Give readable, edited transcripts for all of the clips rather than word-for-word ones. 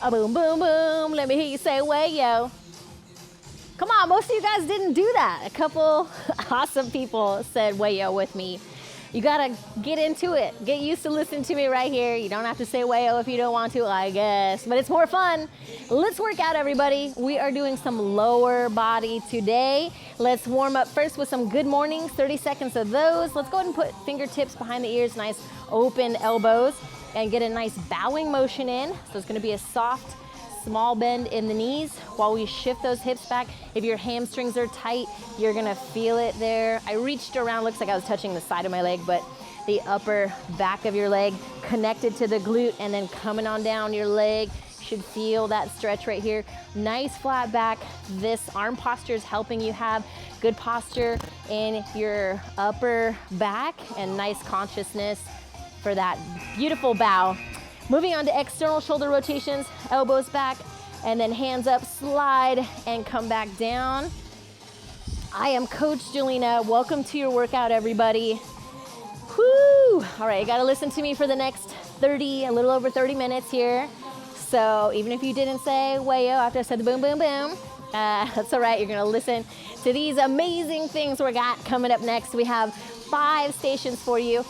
A boom, boom, boom. Let me hear you say way yo. Come on, most of you guys didn't do that. A couple awesome people said way yo with me. You gotta get into it. Get used to listening to me right here. You don't have to say way yo if you don't want to, I guess, but it's more fun. Let's work out, everybody. We are doing some lower body today. Let's warm up first with some good mornings, 30 seconds of those. Let's go ahead and put fingertips behind the ears, nice open elbows, and get a nice bowing motion in. So it's gonna be a soft, small bend in the knees while we shift those hips back. If your hamstrings are tight, you're gonna feel it there. I reached around, looks like I was touching the side of my leg, but the upper back of your leg connected to the glute and then coming on down your leg. Should feel that stretch right here. Nice flat back. This arm posture is helping you have good posture in your upper back and nice consciousness for that beautiful bow. Moving on to external shoulder rotations, elbows back, and then hands up, slide, and come back down. I am Coach Jelena. Welcome to your workout, everybody. Whoo! All right, you gotta listen to me for the next a little over 30 minutes here. So even if you didn't say wayo after I said the boom, boom, boom, that's all right. You're gonna listen to these amazing things we got coming up next. We have 5 stations for you.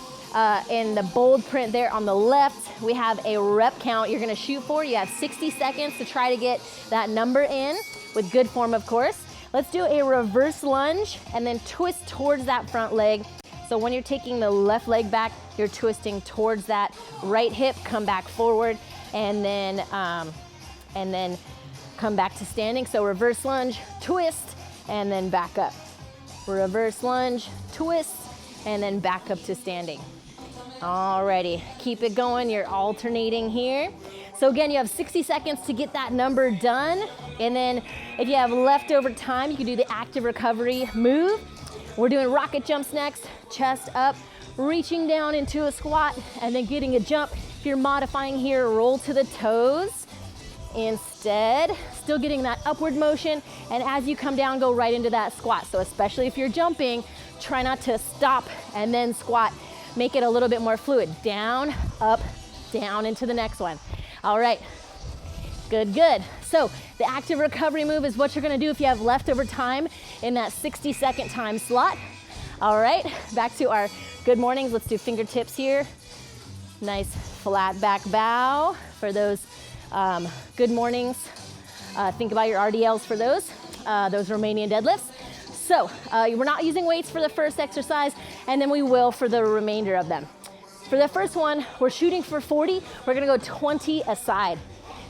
In the bold print there on the left, we have a rep count you're gonna shoot for. You have 60 seconds to try to get that number in with good form, of course. Let's do a reverse lunge and then twist towards that front leg. So when you're taking the left leg back, you're twisting towards that right hip, come back forward, and then come back to standing. So reverse lunge, twist, and then back up. Reverse lunge, twist, and then back up to standing. Alrighty, keep it going. You're alternating here. So again, you have 60 seconds to get that number done. And then if you have leftover time, you can do the active recovery move. We're doing rocket jumps next, chest up, reaching down into a squat, and then getting a jump. If you're modifying here, roll to the toes. Instead, still getting that upward motion. And as you come down, go right into that squat. So especially if you're jumping, try not to stop and then squat. Make it a little bit more fluid. Down, up, down into the next one. All right, good, good. So the active recovery move is what you're gonna do if you have leftover time in that 60-second time slot. All right, back to our good mornings. Let's do fingertips here. Nice flat back bow for those good mornings. Think about your RDLs for those Romanian deadlifts. So we're not using weights for the first exercise, and then we will for the remainder of them. For the first one, we're shooting for 40. We're gonna go 20 aside.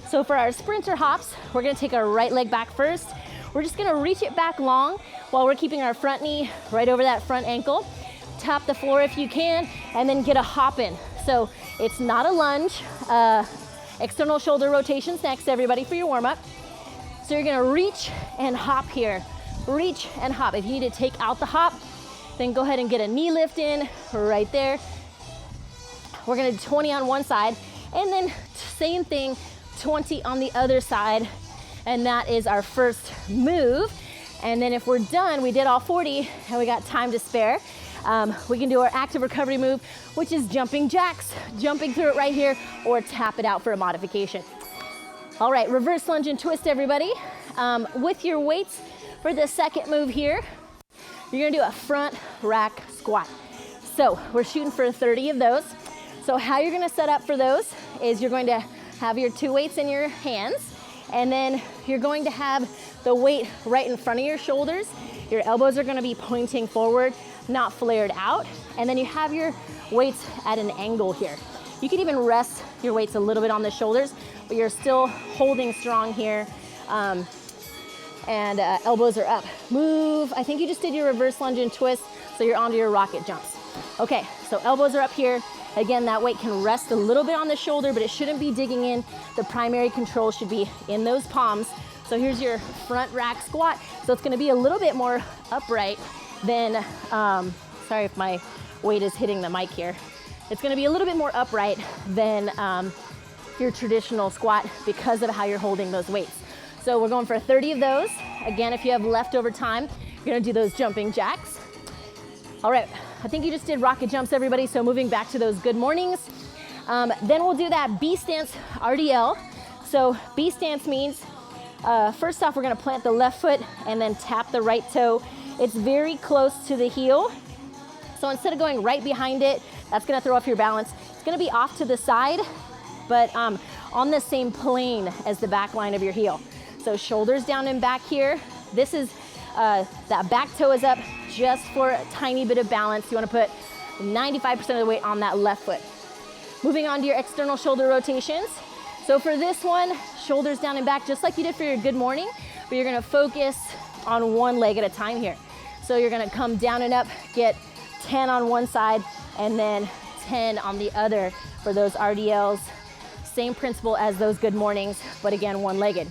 So for our sprinter hops, we're gonna take our right leg back first. We're just gonna reach it back long while we're keeping our front knee right over that front ankle. Tap the floor if you can, and then get a hop in. So it's not a lunge. External shoulder rotations next, everybody, for your warm-up. So you're gonna reach and hop here. Reach and hop. If you need to take out the hop, then go ahead and get a knee lift in right there. We're gonna do 20 on one side, and then same thing, 20 on the other side, and that is our first move. And then if we're done, we did all 40, and we got time to spare, we can do our active recovery move, which is jumping jacks, jumping through it right here, or tap it out for a modification. All right, reverse lunge and twist, everybody. With your weights, for the second move here, you're gonna do a front rack squat. So we're shooting for 30 of those. So how you're gonna set up for those is you're going to have your 2 weights in your hands, and then you're going to have the weight right in front of your shoulders. Your elbows are gonna be pointing forward, not flared out. And then you have your weights at an angle here. You can even rest your weights a little bit on the shoulders, but you're still holding strong here. And elbows are up. Move. I think you just did your reverse lunge and twist, so you're onto your rocket jumps. Okay, so elbows are up here. Again, that weight can rest a little bit on the shoulder, but it shouldn't be digging in. The primary control should be in those palms. So here's your front rack squat. So it's gonna be a little bit more upright than, sorry if my weight is hitting the mic here. It's gonna be a little bit more upright than your traditional squat because of how you're holding those weights. So we're going for 30 of those. Again, if you have leftover time, you're gonna do those jumping jacks. All right, I think you just did rocket jumps, everybody, so moving back to those good mornings. Then we'll do that B stance RDL. So B stance means, first off, we're gonna plant the left foot and then tap the right toe. It's very close to the heel. So instead of going right behind it, that's gonna throw off your balance. It's gonna be off to the side, but on the same plane as the back line of your heel. So shoulders down and back here. This is, that back toe is up just for a tiny bit of balance. You wanna put 95% of the weight on that left foot. Moving on to your external shoulder rotations. So for this one, shoulders down and back, just like you did for your good morning, but you're gonna focus on one leg at a time here. So you're gonna come down and up, get 10 on one side, and then 10 on the other for those RDLs. Same principle as those good mornings, but again, one-legged.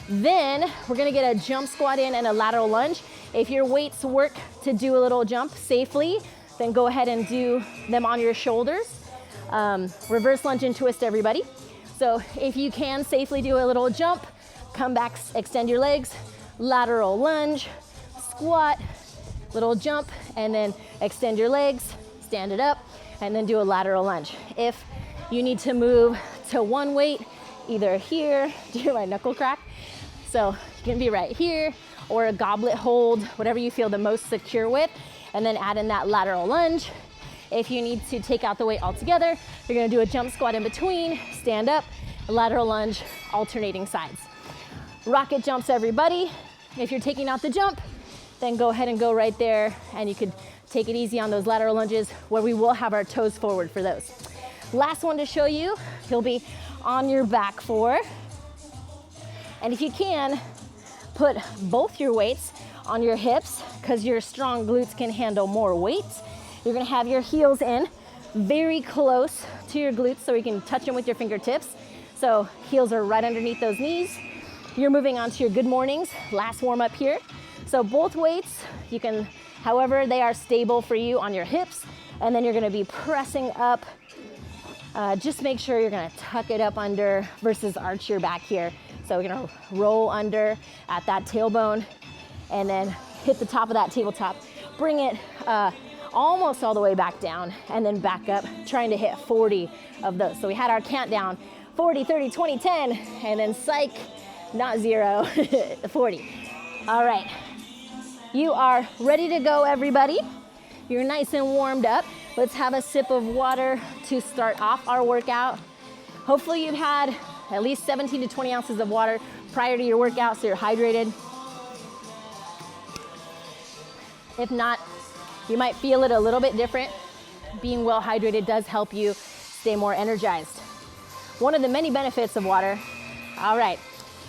Then we're gonna get a jump squat in and a lateral lunge. If your weights work to do a little jump safely, then go ahead and do them on your shoulders. Reverse lunge and twist, everybody. So if you can safely do a little jump, come back, extend your legs, lateral lunge, squat, little jump, and then extend your legs, stand it up, and then do a lateral lunge. If you need to move to one weight, either here, do my knuckle crack. So you can be right here, or a goblet hold, whatever you feel the most secure with, and then add in that lateral lunge. If you need to take out the weight altogether, you're gonna do a jump squat in between, stand up, lateral lunge, alternating sides. Rocket jumps, everybody. If you're taking out the jump, then go ahead and go right there, and you could take it easy on those lateral lunges where we will have our toes forward for those. Last one to show you, you'll be on your back for, and if you can, put both your weights on your hips because your strong glutes can handle more weight. You're gonna have your heels in very close to your glutes so you can touch them with your fingertips. So heels are right underneath those knees. You're moving on to your good mornings, last warm up here. So both weights, you can, however they are stable for you on your hips, and then you're gonna be pressing up. Just make sure you're gonna tuck it up under versus arch your back here. So we're gonna roll under at that tailbone and then hit the top of that tabletop. Bring it almost all the way back down and then back up, trying to hit 40 of those. So we had our countdown, 40, 30, 20, 10, and then psych, not 0, 40. All right, you are ready to go, everybody. You're nice and warmed up. Let's have a sip of water to start off our workout. Hopefully you've had at least 17 to 20 ounces of water prior to your workout, so you're hydrated. If not, you might feel it a little bit different. Being well hydrated does help you stay more energized. One of the many benefits of water. All right,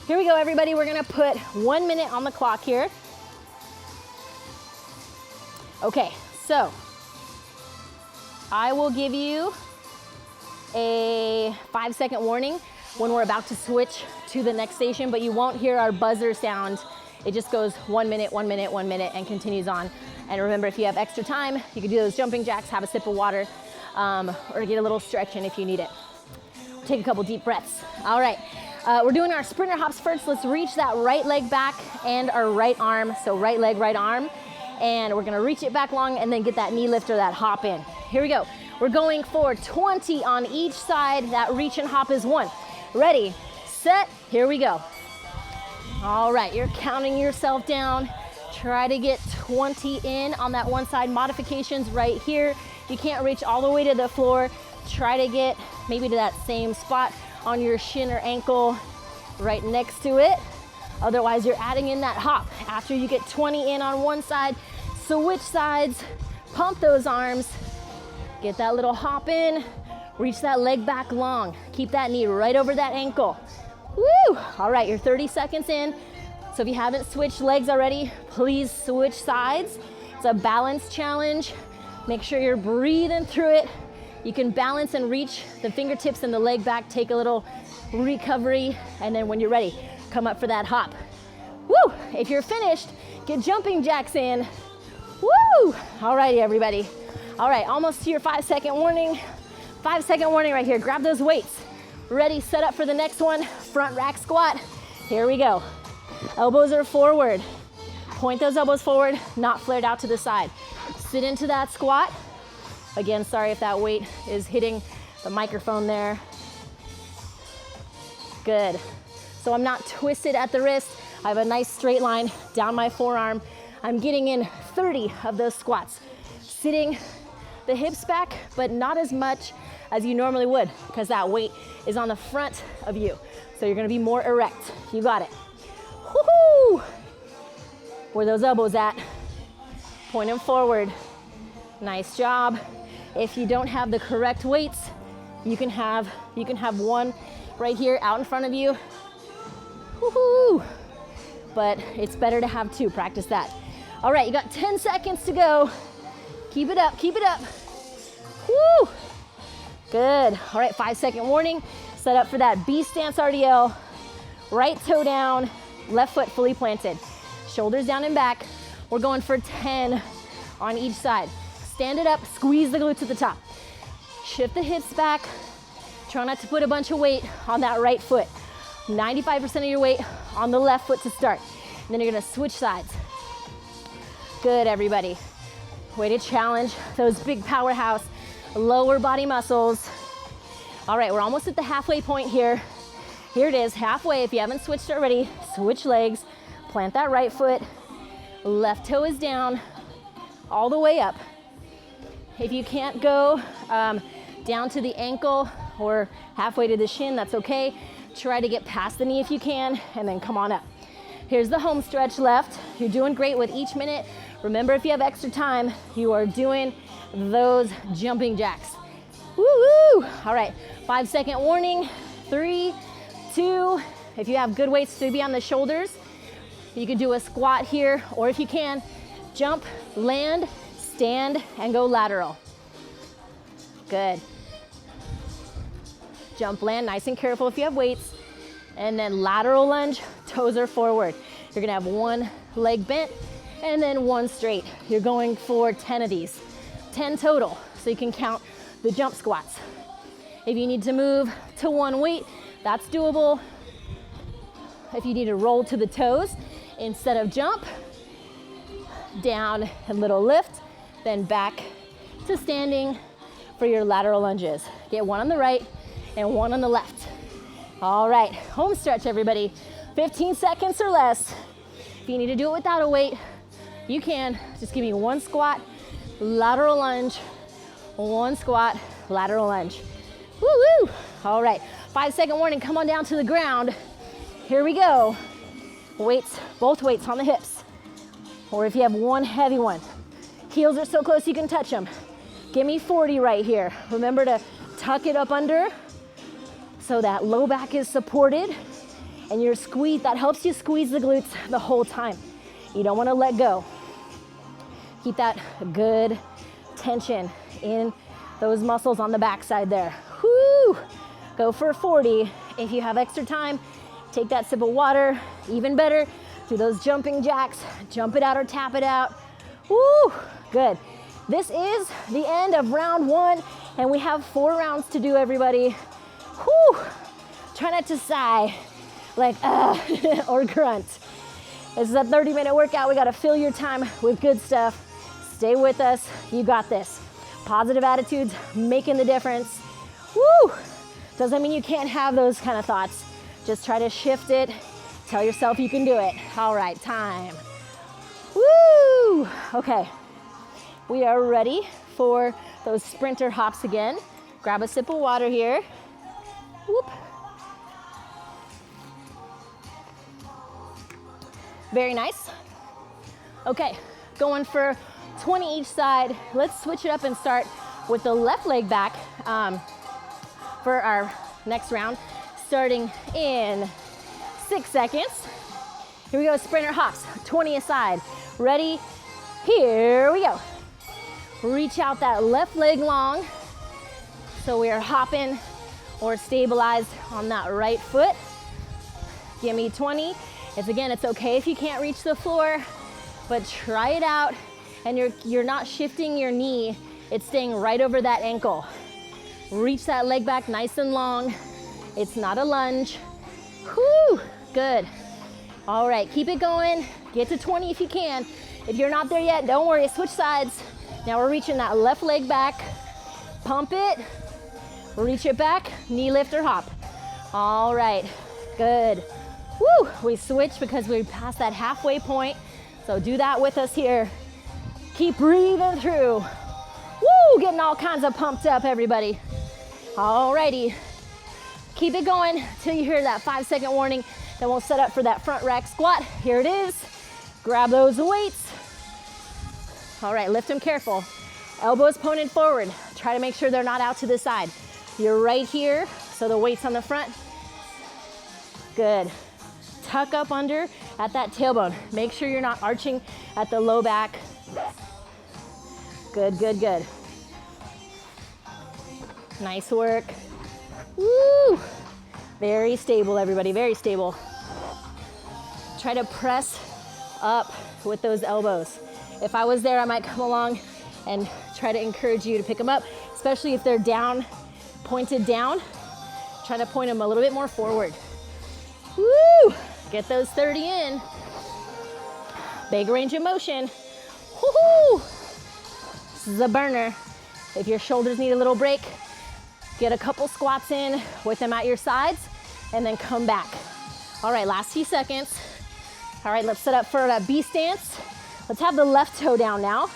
here we go, everybody. We're gonna put 1 minute on the clock here. Okay, so I will give you a 5-second warning when we're about to switch to the next station, but you won't hear our buzzer sound. It just goes 1 minute, 1 minute, 1 minute, and continues on. And remember, if you have extra time, you can do those jumping jacks, have a sip of water, or get a little stretch in if you need it. Take a couple deep breaths. All right, we're doing our sprinter hops first. Let's reach that right leg back and our right arm. So right leg, right arm. And we're gonna reach it back long and then get that knee lift or that hop in. Here we go. We're going for 20 on each side. That reach and hop is 1. Ready, set, here we go. All right, you're counting yourself down. Try to get 20 in on that one side. Modifications right here. You can't reach all the way to the floor. Try to get maybe to that same spot on your shin or ankle right next to it. Otherwise, you're adding in that hop. After you get 20 in on one side, switch sides, pump those arms, get that little hop in, reach that leg back long. Keep that knee right over that ankle. Woo! All right, you're 30 seconds in. So if you haven't switched legs already, please switch sides. It's a balance challenge. Make sure you're breathing through it. You can balance and reach the fingertips and the leg back, take a little recovery, and then when you're ready, come up for that hop. Woo! If you're finished, get jumping jacks in. Woo! All righty, everybody. All right, almost to your 5-second warning. 5-second warning right here. Grab those weights. Ready, set up for the next one. Front rack squat. Here we go. Elbows are forward. Point those elbows forward, not flared out to the side. Sit into that squat. Again, sorry if that weight is hitting the microphone there. Good. So I'm not twisted at the wrist. I have a nice straight line down my forearm. I'm getting in 30 of those squats. Sitting the hips back, but not as much as you normally would because that weight is on the front of you. So you're gonna be more erect. You got it. Woohoo! Where those elbows at? Point them forward. Nice job. If you don't have the correct weights, you can have one right here out in front of you. Woohoo! But it's better to have two. Practice that. All right, you got 10 seconds to go. Keep it up, keep it up. Woo! Good. All right, 5-second warning. Set up for that B stance RDL. Right toe down, left foot fully planted. Shoulders down and back. We're going for 10 on each side. Stand it up, squeeze the glutes at the top. Shift the hips back. Try not to put a bunch of weight on that right foot. 95% of your weight on the left foot to start. And then you're gonna switch sides. Good, everybody. Way to challenge those big powerhouse lower body muscles. All right, we're almost at the halfway point here. Here it is, halfway. If you haven't switched already, switch legs. Plant that right foot. Left toe is down, all the way up. If you can't go down to the ankle or halfway to the shin, that's okay. Try to get past the knee if you can, and then come on up. Here's the home stretch left. You're doing great with each minute. Remember, if you have extra time, you are doing those jumping jacks. Woo-woo! All right, 5-second warning. 3, 2. If you have good weights to be on the shoulders, you can do a squat here, or if you can, jump, land, stand, and go lateral. Good. Jump, land, nice and careful if you have weights. And then lateral lunge, toes are forward. You're gonna have one leg bent and then one straight. You're going for 10 of these, 10 total, so you can count the jump squats. If you need to move to one weight, that's doable. If you need to roll to the toes instead of jump, down a little lift, then back to standing for your lateral lunges. Get one on the right and one on the left. All right, home stretch, everybody. 15 seconds or less. If you need to do it without a weight, you can. Just give me one squat, lateral lunge, one squat, lateral lunge. Woo-woo! All right, 5-second warning, come on down to the ground. Here we go. Weights, both weights on the hips. Or if you have one heavy one. Heels are so close you can touch them. Give me 40 right here. Remember to tuck it up under so that low back is supported, and your squeeze, that helps you squeeze the glutes the whole time. You don't want to let go. Keep that good tension in those muscles on the backside there. Whoo! Go for 40. If you have extra time, take that sip of water. Even better, do those jumping jacks. Jump it out or tap it out. Woo! Good. This is the end of round 1, and we have 4 rounds to do, everybody. Whew. Try not to sigh like or grunt. This is a 30-minute workout. We got to fill your time with good stuff. Stay with us. You got this. Positive attitudes making the difference. Woo! Doesn't mean you can't have those kind of thoughts. Just try to shift it. Tell yourself you can do it. All right, time. Woo! Okay. We are ready for those sprinter hops again. Grab a sip of water here. Whoop. Very nice. Okay, going for 20 each side. Let's switch it up and start with the left leg back for our next round, starting in 6 seconds. Here we go, sprinter hops, 20 aside. Ready? Here we go. Reach out that left leg long. So we are hopping or stabilized on that right foot. Give me 20. It's okay if you can't reach the floor, but try it out, and you're not shifting your knee. It's staying right over that ankle. Reach that leg back nice and long. It's not a lunge. Whew, good. All right, keep it going. Get to 20 if you can. If you're not there yet, don't worry, switch sides. Now we're reaching that left leg back. Pump it, reach it back, knee lift or hop. All right, Good. Woo, we switch because we passed that halfway point. So do that with us here. Keep breathing through. Woo, getting all kinds of pumped up, everybody. Alrighty. Keep it going till you hear that 5-second warning. Then we'll set up for that front rack squat. Here it is. Grab those weights. All right, lift them careful. Elbows pointed forward. Try to make sure they're not out to the side. You're right here, so the weight's on the front. Good. Tuck up under at that tailbone. Make sure you're not arching at the low back. Good, good, good. Nice work. Woo! Very stable, everybody, very stable. Try to press up with those elbows. If I was there, I might come along and try to encourage you to pick them up, especially if they're down, pointed down. Try to point them a little bit more forward. Woo! Get those 30 in. Big range of motion. Woohoo! This is a burner. If your shoulders need a little break, get a couple squats in with them at your sides and then come back. All right, last few seconds. All right, let's set up for that B stance. Let's have the left toe down now.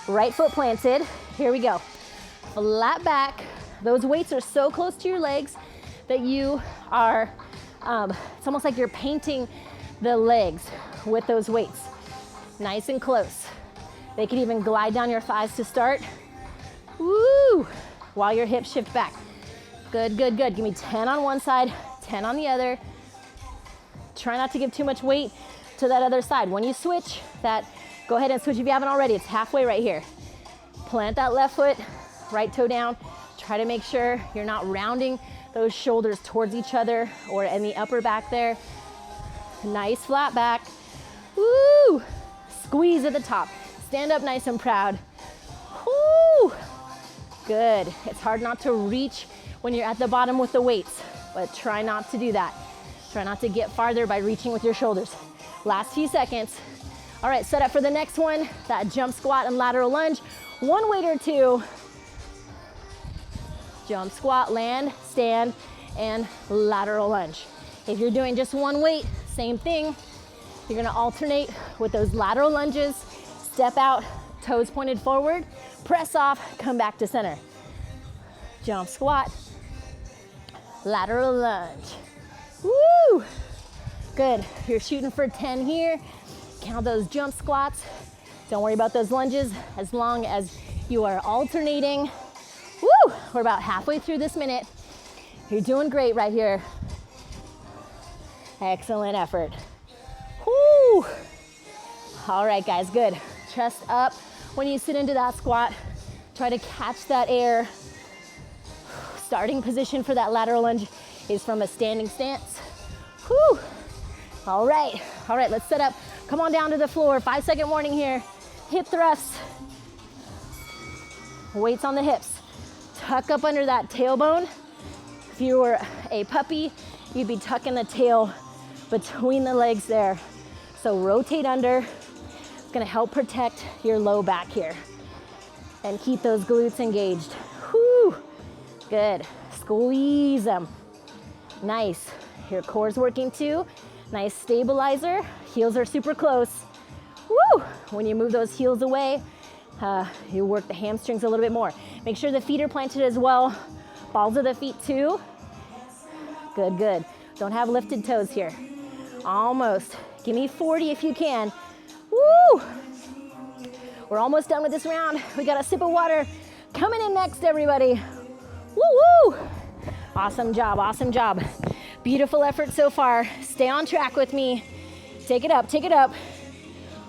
Right foot planted. Here we go. Flat back. Those weights are so close to your legs that you are, it's almost like you're painting the legs with those weights. Nice and close. They can even glide down your thighs to start. Woo! While your hips shift back. Good, good, good. Give me 10 on one side, 10 on the other. Try not to give too much weight to that other side. When you switch that, go ahead and switch if you haven't already. It's halfway right here. Plant that left foot, right toe down. Try to make sure you're not rounding those shoulders towards each other or in the upper back there. Nice flat back. Woo! Squeeze at the top. Stand up nice and proud. Woo! Good. It's hard not to reach when you're at the bottom with the weights, but try not to do that. Try not to get farther by reaching with your shoulders. Last few seconds. All right, set up for the next one, that jump squat and lateral lunge. One weight or two. Jump squat, land, stand, and lateral lunge. If you're doing just one weight, same thing. You're gonna alternate with those lateral lunges. Step out, toes pointed forward, press off, come back to center. Jump squat, lateral lunge. Woo! Good, you're shooting for 10 here. Count those jump squats. Don't worry about those lunges as long as you are alternating. Woo! We're about halfway through this minute. You're doing great right here. Excellent effort. Woo! All right, guys, good. Chest up when you sit into that squat. Try to catch that air. Starting position for that lateral lunge is from a standing stance. Woo! All right, let's set up. Come on down to the floor. 5-second warning here. Hip thrusts. Weights on the hips. Tuck up under that tailbone. If you were a puppy, you'd be tucking the tail between the legs there. So rotate under. It's gonna help protect your low back here and keep those glutes engaged. Whew. Good. Squeeze them. Nice. Your core's working too. Nice stabilizer. Heels are super close. Woo! When you move those heels away, you work the hamstrings a little bit more. Make sure the feet are planted as well. Balls of the feet too. Good, good. Don't have lifted toes here. Almost. Give me 40 if you can. Woo! We're almost done with this round. We got a sip of water coming in next, everybody. Woo woo! Awesome job, awesome job. Beautiful effort so far. Stay on track with me. Take it up, take it up.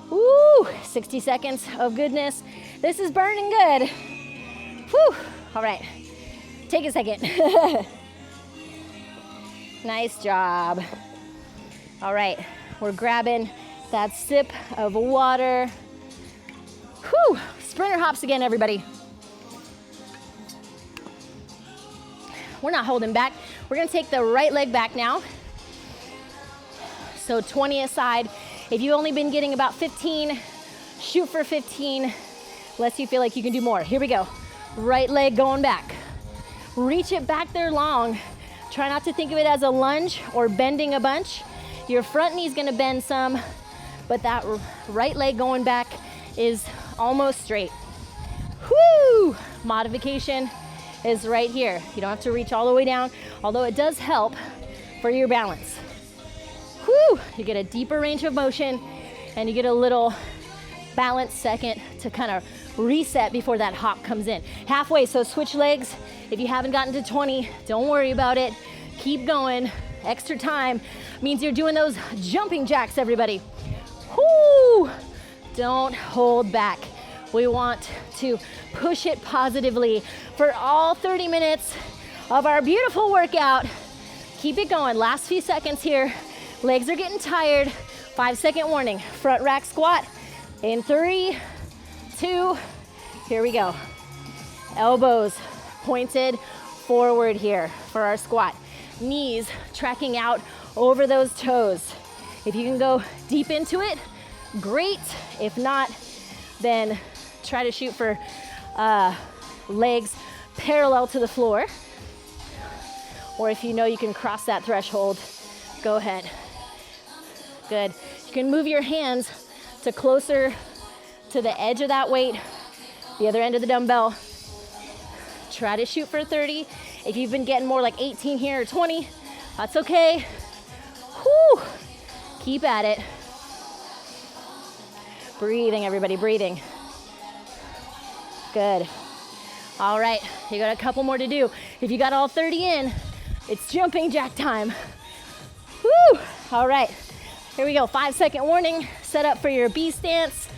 Woo! 60 seconds of goodness. This is burning good. Whew! All right, take a second. Nice job. All right, we're grabbing that sip of water. Whew! Sprinter hops again, everybody. We're not holding back. We're gonna take the right leg back now. So 20 aside. If you've only been getting about 15, shoot for 15, unless you feel like you can do more. Here we go. Right leg going back. Reach it back there long. Try not to think of it as a lunge or bending a bunch. Your front knee's gonna bend some, but that right leg going back is almost straight. Whoo! Modification is right here. You don't have to reach all the way down, although it does help for your balance. Whoo! You get a deeper range of motion and you get a little balance second to kind of reset before that hop comes in. Halfway, so switch legs. If you haven't gotten to 20, don't worry about it. Keep going. Extra time means you're doing those jumping jacks, everybody. Whoo! Don't hold back. We want to push it positively for all 30 minutes of our beautiful workout. Keep it going. Last few seconds here. Legs are getting tired. 5-second warning. Front rack squat in 3, 2, here we go. Elbows pointed forward here for our squat. Knees tracking out over those toes. If you can go deep into it, great. If not, then try to shoot for legs parallel to the floor. Or if you know you can cross that threshold, go ahead. Good. You can move your hands to closer to the edge of that weight, the other end of the dumbbell. Try to shoot for 30. If you've been getting more like 18 here or 20, that's okay. Whew. Keep at it. Breathing, everybody, breathing. Good. All right, you got a couple more to do. If you got all 30 in, it's jumping jack time. Woo! All right, here we go. 5-second warning. Set up for your B stance.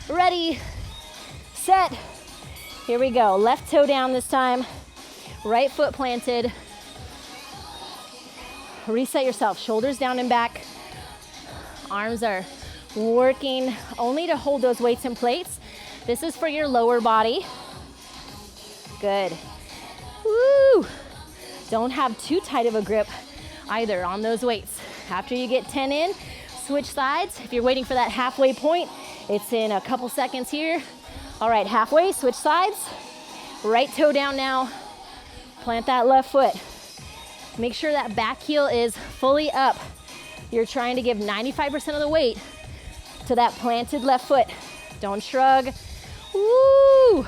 Ready, set. Here we go. Left toe down this time. Right foot planted. Reset yourself. Shoulders down and back. Arms are working only to hold those weights in place. This is for your lower body. Good. Woo! Don't have too tight of a grip either on those weights. After you get 10 in, switch sides. If you're waiting for that halfway point, it's in a couple seconds here. All right, halfway, switch sides. Right toe down now. Plant that left foot. Make sure that back heel is fully up. You're trying to give 95% of the weight to that planted left foot. Don't shrug. Woo!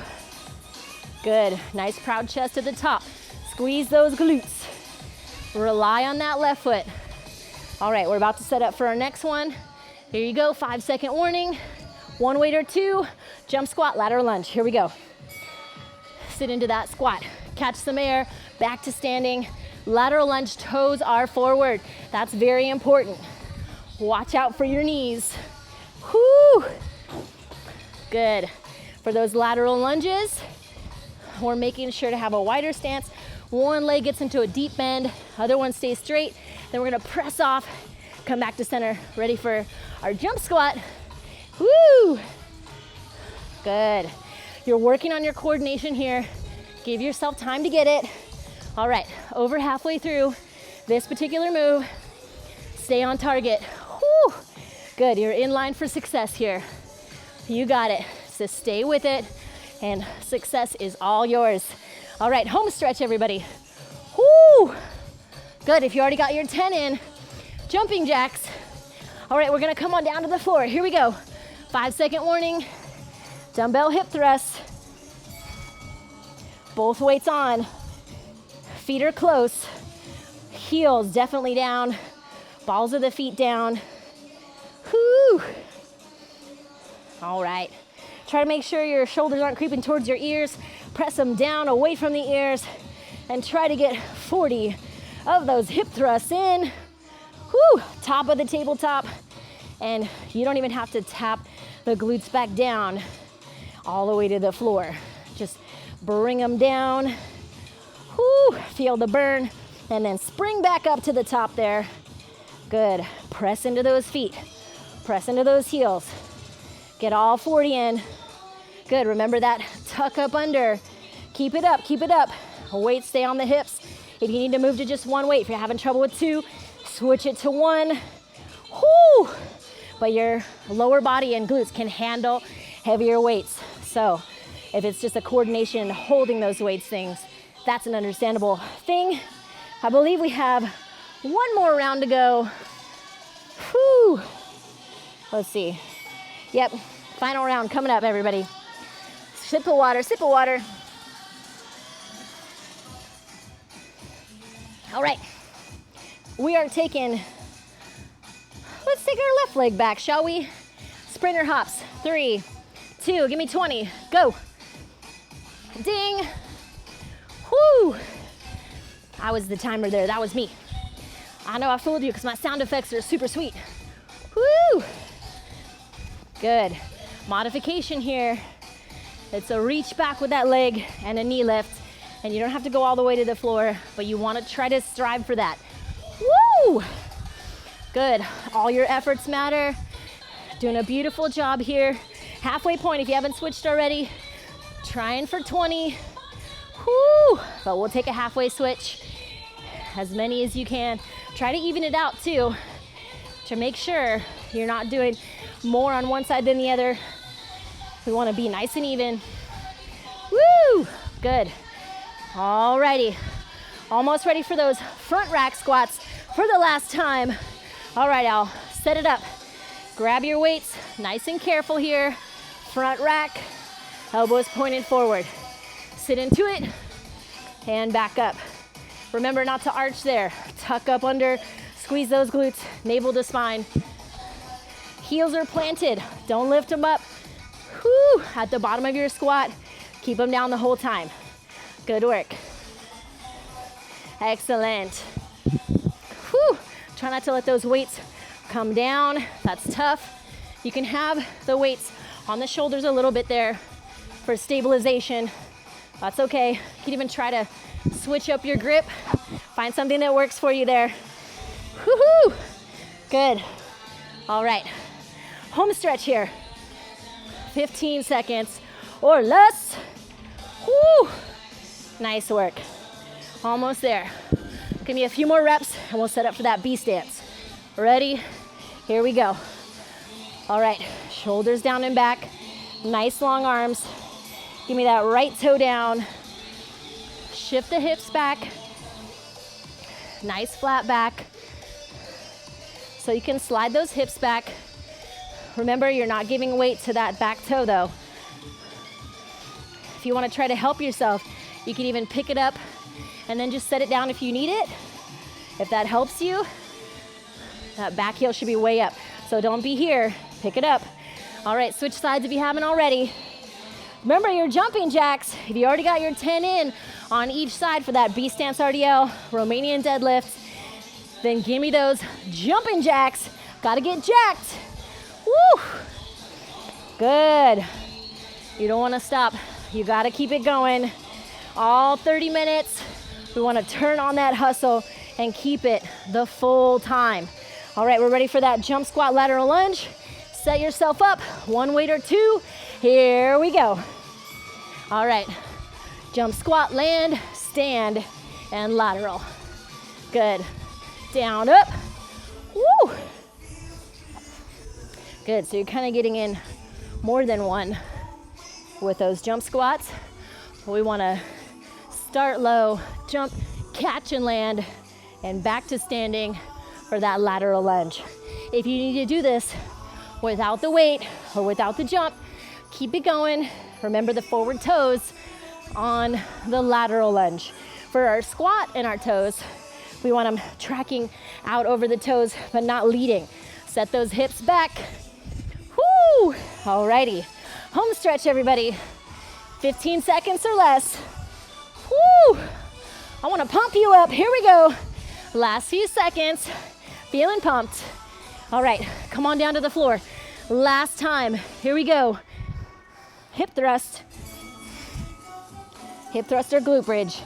Good. Nice proud chest at the top. Squeeze those glutes. Rely on that left foot. All right, we're about to set up for our next one. Here you go, 5-second warning. One weight or two, jump squat, lateral lunge. Here we go. Sit into that squat. Catch some air, back to standing. Lateral lunge, toes are forward. That's very important. Watch out for your knees. Whoo! Good. For those lateral lunges, we're making sure to have a wider stance. One leg gets into a deep bend, other one stays straight. Then we're gonna press off, come back to center, ready for our jump squat. Woo! Good. You're working on your coordination here. Give yourself time to get it. All right, over halfway through this particular move. Stay on target. Woo! Good, you're in line for success here. You got it. So stay with it, and success is all yours. All right, home stretch, everybody. Woo! Good, if you already got your 10 in, jumping jacks. All right, we're gonna come on down to the floor. Here we go. 5-second warning. Dumbbell hip thrust. Both weights on. Feet are close. Heels definitely down. Balls of the feet down. Whoo! All right. Try to make sure your shoulders aren't creeping towards your ears. Press them down away from the ears and try to get 40 of those hip thrusts in. Whoo! Top of the tabletop. And you don't even have to tap the glutes back down all the way to the floor. Just bring them down. Whoo! Feel the burn. And then spring back up to the top there. Good. Press into those feet. Press into those heels. Get all 40 in. Good. Remember that tuck up under. Keep it up. Keep it up. Weight stay on the hips. If you need to move to just one weight, if you're having trouble with two, switch it to one. Whoo! But your lower body and glutes can handle heavier weights. So if it's just a coordination holding those weights things, that's an understandable thing. I believe we have one more round to go. Whew. Let's see. Yep, final round coming up, everybody. Sip of water, sip of water. All right, we are taking, let's take our left leg back, shall we? Sprinter hops, 3, 2, give me 20, go. Ding. Whoo. I was the timer there, that was me. I know I fooled you because my sound effects are super sweet. Woo. Good. Modification here. It's a reach back with that leg and a knee lift. And you don't have to go all the way to the floor, but you want to try to strive for that. Woo! Good. All your efforts matter. Doing a beautiful job here. Halfway point if you haven't switched already. Trying for 20. Woo! But we'll take a halfway switch. As many as you can. Try to even it out too, to make sure you're not doing more on one side than the other. We want to be nice and even. Woo! Good. Alrighty. Almost ready for those front rack squats for the last time. All right, Al, set it up. Grab your weights, nice and careful here. Front rack, elbows pointed forward. Sit into it and back up. Remember not to arch there. Tuck up under, squeeze those glutes, navel to spine. Heels are planted, don't lift them up. Whew, at the bottom of your squat, keep them down the whole time. Good work. Excellent. Whew. Try not to let those weights come down. That's tough. You can have the weights on the shoulders a little bit there for stabilization. That's okay. You can even try to switch up your grip. Find something that works for you there. Woohoo! Good. All right. Home stretch here. 15 seconds or less. Woo! Nice work. Almost there. Give me a few more reps and we'll set up for that B stance. Ready? Here we go. All right, shoulders down and back. Nice long arms. Give me that right toe down. Shift the hips back. Nice flat back. So you can slide those hips back. Remember, you're not giving weight to that back toe though. If you want to try to help yourself, you can even pick it up and then just set it down if you need it. If that helps you, that back heel should be way up. So don't be here, pick it up. All right, switch sides if you haven't already. Remember your jumping jacks. If you already got your 10 in on each side for that B stance RDL, Romanian deadlift, then give me those jumping jacks. Gotta get jacked. Woo! Good. You don't wanna stop. You gotta keep it going. All 30 minutes. We wanna turn on that hustle and keep it the full time. All right, we're ready for that jump squat lateral lunge. Set yourself up, one weight or two. Here we go. All right, jump, squat, land, stand, and lateral. Good. Down, up. Woo! Good, so you're kind of getting in more than one with those jump squats. We wanna start low, jump, catch and land, and back to standing for that lateral lunge. If you need to do this without the weight or without the jump, keep it going. Remember the forward toes on the lateral lunge. For our squat and our toes, we want them tracking out over the toes, but not leading. Set those hips back. Woo! Alrighty, home stretch everybody. 15 seconds or less. Woo! I wanna pump you up, here we go. Last few seconds, feeling pumped. All right, come on down to the floor. Last time, here we go. Hip thrust. Hip thrust or glute bridge.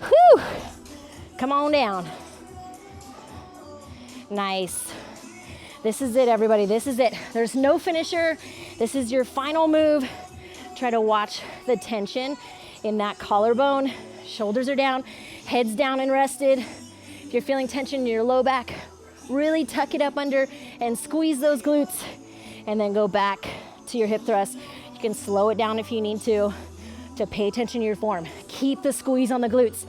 Whew! Come on down. Nice. This is it, everybody, this is it. There's no finisher. This is your final move. Try to watch the tension in that collarbone. Shoulders are down, head's down and rested. If you're feeling tension in your low back, really tuck it up under and squeeze those glutes and then go back to your hip thrust. You can slow it down if you need to pay attention to your form. Keep the squeeze on the glutes.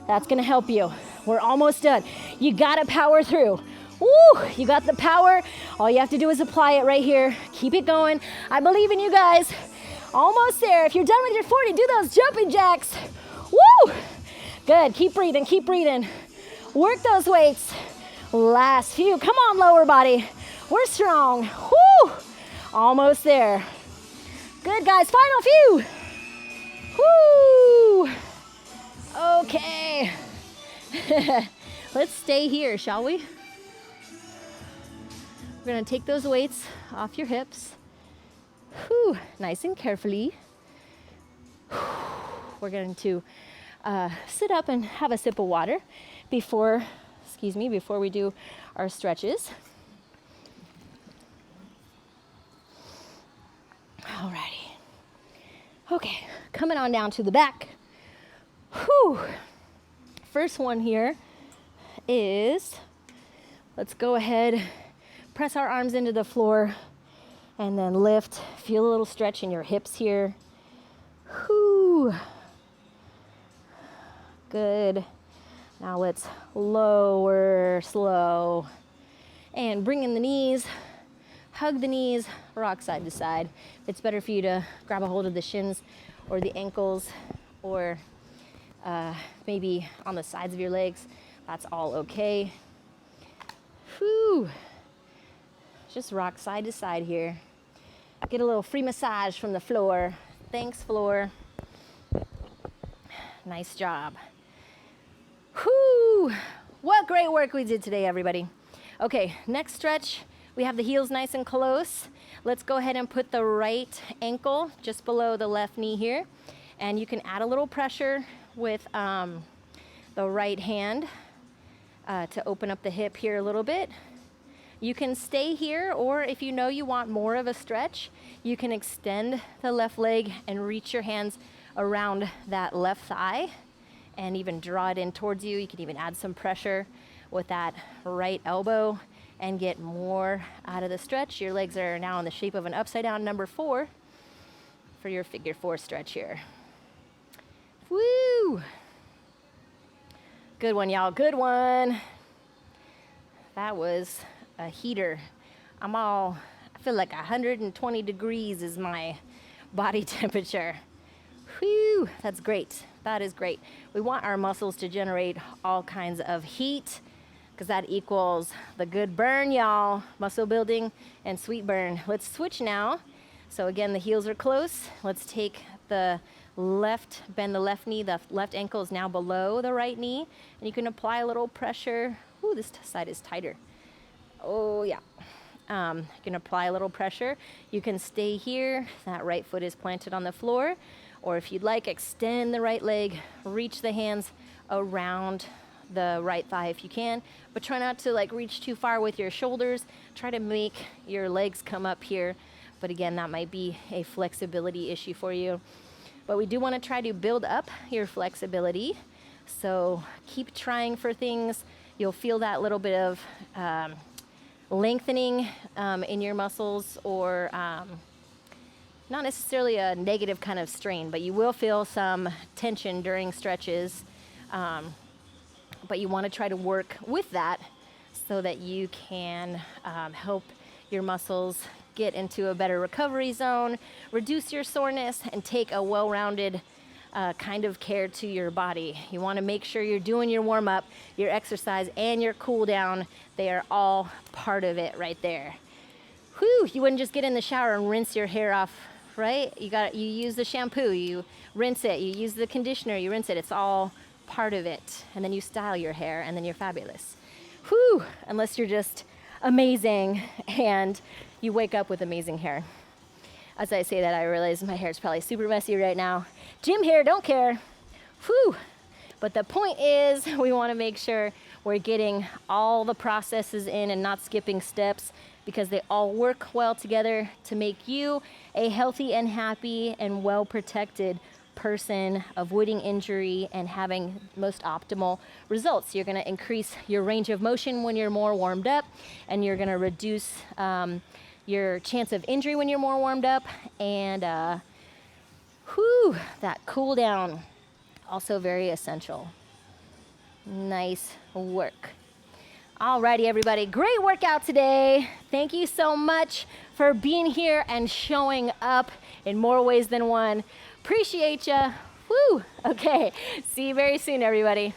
That's gonna help you. We're almost done. You gotta power through. Woo, you got the power. All you have to do is apply it right here. Keep it going. I believe in you guys. Almost there. If you're done with your 40, do those jumping jacks. Woo, good, keep breathing, keep breathing. Work those weights. Last few, come on lower body. We're strong, woo, almost there. Good guys, final few. Woo, okay. Let's stay here, shall we? We're gonna take those weights off your hips. Whew, nice and carefully. We're going to sit up and have a sip of water before we do our stretches. Alrighty. Okay, coming on down to the back. Whew. First one here is, let's go ahead, press our arms into the floor and then lift. Feel a little stretch in your hips here. Whew. Good. Now let's lower, slow. And bring in the knees, hug the knees, rock side to side. It's better for you to grab a hold of the shins or the ankles or maybe on the sides of your legs. That's all okay. Whew. Just rock side to side here. Get a little free massage from the floor. Thanks, floor. Nice job. Whew. What great work we did today, everybody. Okay, next stretch. We have the heels nice and close. Let's go ahead and put the right ankle just below the left knee here. And you can add a little pressure with the right hand to open up the hip here a little bit. You can stay here, or if you know you want more of a stretch, you can extend the left leg and reach your hands around that left thigh and even draw it in towards you. You can even add some pressure with that right elbow and get more out of the stretch. Your legs are now in the shape of an upside down number 4 for your figure 4 stretch here. Woo! Good one, y'all, good one. That was a heater. I feel like 120 degrees is my body temperature. Whew, that's great. That is great. We want our muscles to generate all kinds of heat because that equals the good burn, y'all. Muscle building and sweet burn. Let's switch now. So again, the heels are close. Let's take the left, bend the left knee. The left ankle is now below the right knee. And you can apply a little pressure. Ooh, this side is tighter. Oh, yeah. You can apply a little pressure. You can stay here. That right foot is planted on the floor. Or if you'd like, extend the right leg. Reach the hands around the right thigh if you can. But try not to reach too far with your shoulders. Try to make your legs come up here. But again, that might be a flexibility issue for you. But we do want to try to build up your flexibility. So keep trying for things. You'll feel that little bit of lengthening in your muscles, or not necessarily a negative kind of strain, but you will feel some tension during stretches. But you want to try to work with that so that you can help your muscles get into a better recovery zone, reduce your soreness, and take a well-rounded kind of care to your body. You want to make sure you're doing your warm-up, your exercise, and your cool down. They are all part of it right there. Whew, you wouldn't just get in the shower and rinse your hair off, right? You use the shampoo, you rinse it, you use the conditioner, you rinse it. It's all part of it. And then you style your hair, and then you're fabulous. Whew, unless you're just amazing and you wake up with amazing hair. As I say that, I realize my hair is probably super messy right now. Gym hair, don't care. Whew. But the point is, we want to make sure we're getting all the processes in and not skipping steps, because they all work well together to make you a healthy and happy and well-protected person, avoiding injury and having most optimal results. You're going to increase your range of motion when you're more warmed up, and you're going to reduce your chance of injury when you're more warmed up, and that cool down, also very essential. Nice work. Alrighty, everybody, great workout today. Thank you so much for being here and showing up in more ways than one. Appreciate ya. Woo! Okay, see you very soon, everybody.